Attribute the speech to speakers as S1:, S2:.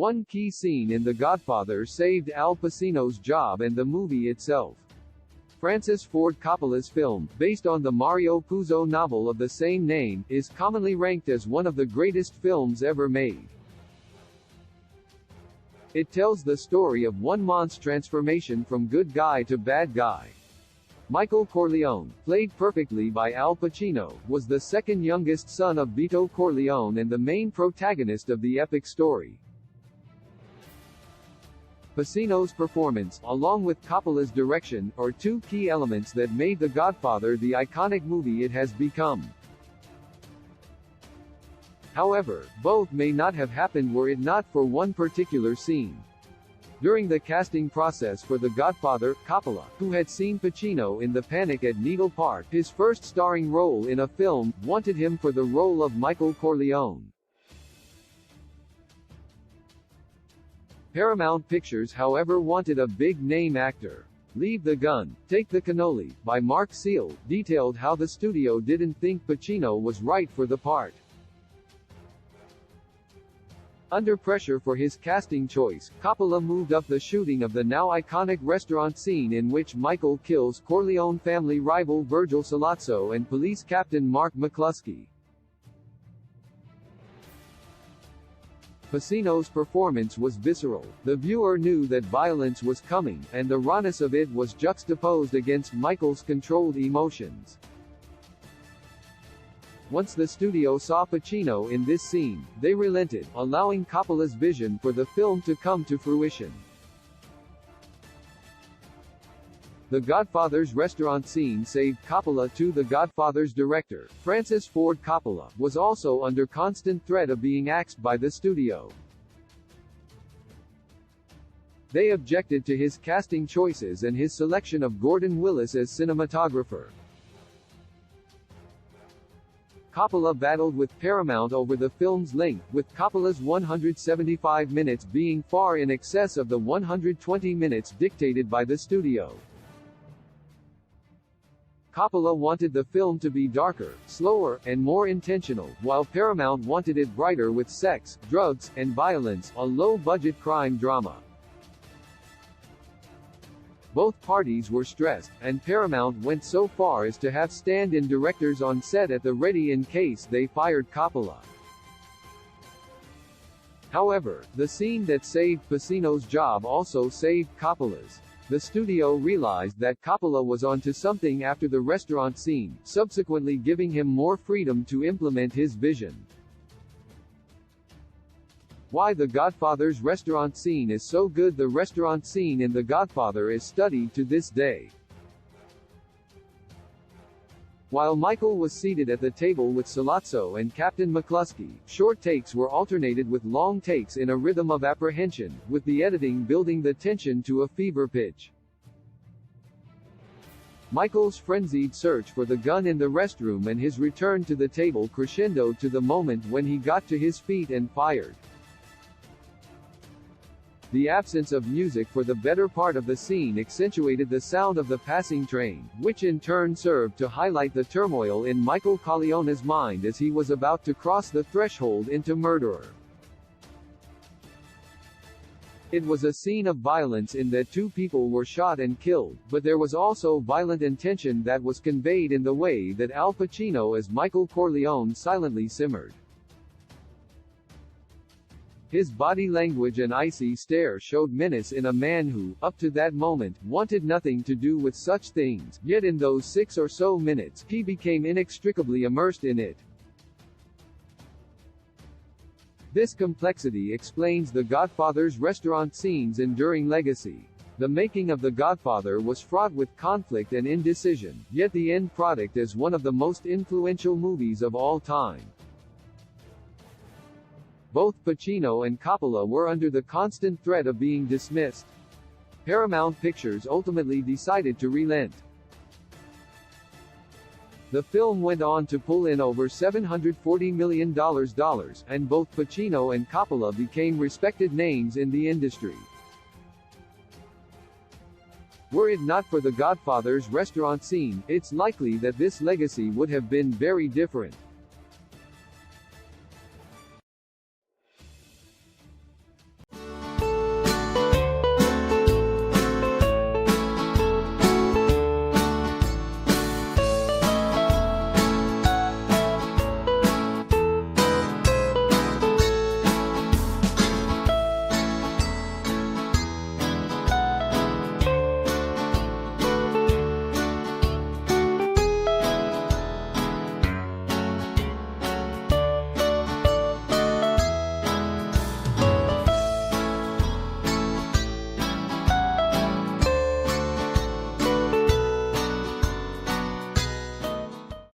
S1: One key scene in The Godfather saved Al Pacino's job and the movie itself. Francis Ford Coppola's film, based on the Mario Puzo novel of the same name, is commonly ranked as one of the greatest films ever made. It tells the story of one man's transformation from good guy to bad guy. Michael Corleone, played perfectly by Al Pacino, was the second youngest son of Vito Corleone and the main protagonist of the epic story. Pacino's performance, along with Coppola's direction, are two key elements that made The Godfather the iconic movie it has become. However, both may not have happened were it not for one particular scene. During the casting process for The Godfather, Coppola, who had seen Pacino in The Panic at Needle Park, his first starring role in a film, wanted him for the role of Michael Corleone. Paramount Pictures however wanted a big-name actor. Leave the Gun, Take the Cannoli, by Mark Seal, detailed how the studio didn't think Pacino was right for the part. Under pressure for his casting choice, Coppola moved up the shooting of the now iconic restaurant scene in which Michael kills Corleone family rival Virgil Sollozzo and police captain Mark McCluskey. Pacino's performance was visceral. The viewer knew that violence was coming, and the rawness of it was juxtaposed against Michael's controlled emotions. Once the studio saw Pacino in this scene, they relented, allowing Coppola's vision for the film to come to fruition. The Godfather's restaurant scene saved Coppola too. The Godfather's director, Francis Ford Coppola, was also under constant threat of being axed by the studio. They objected to his casting choices and his selection of Gordon Willis as cinematographer. Coppola battled with Paramount over the film's length, with Coppola's 175 minutes being far in excess of the 120 minutes dictated by the studio. Coppola wanted the film to be darker, slower, and more intentional, while Paramount wanted it brighter with sex, drugs, and violence, a low-budget crime drama. Both parties were stressed, and Paramount went so far as to have stand-in directors on set at the ready in case they fired Coppola. However, the scene that saved Pacino's job also saved Coppola's. The studio realized that Coppola was onto something after the restaurant scene, subsequently giving him more freedom to implement his vision. Why The Godfather's restaurant scene is so good. The restaurant scene in The Godfather is studied to this day. While Michael was seated at the table with Sollozzo and Captain McCluskey, short takes were alternated with long takes in a rhythm of apprehension, with the editing building the tension to a fever pitch. Michael's frenzied search for the gun in the restroom and his return to the table crescendoed to the moment when he got to his feet and fired. The absence of music for the better part of the scene accentuated the sound of the passing train, which in turn served to highlight the turmoil in Michael Corleone's mind as he was about to cross the threshold into murderer. It was a scene of violence in that two people were shot and killed, but there was also violent intention that was conveyed in the way that Al Pacino as Michael Corleone silently simmered. His body language and icy stare showed menace in a man who, up to that moment, wanted nothing to do with such things, yet in those 6 or so minutes, he became inextricably immersed in it. This complexity explains The Godfather's restaurant scene's enduring legacy. The making of The Godfather was fraught with conflict and indecision, yet the end product is one of the most influential movies of all time. Both Pacino and Coppola were under the constant threat of being dismissed. Paramount Pictures ultimately decided to relent. The film went on to pull in over $740 million, and both Pacino and Coppola became respected names in the industry. Were it not for The Godfather's restaurant scene, it's likely that this legacy would have been very different.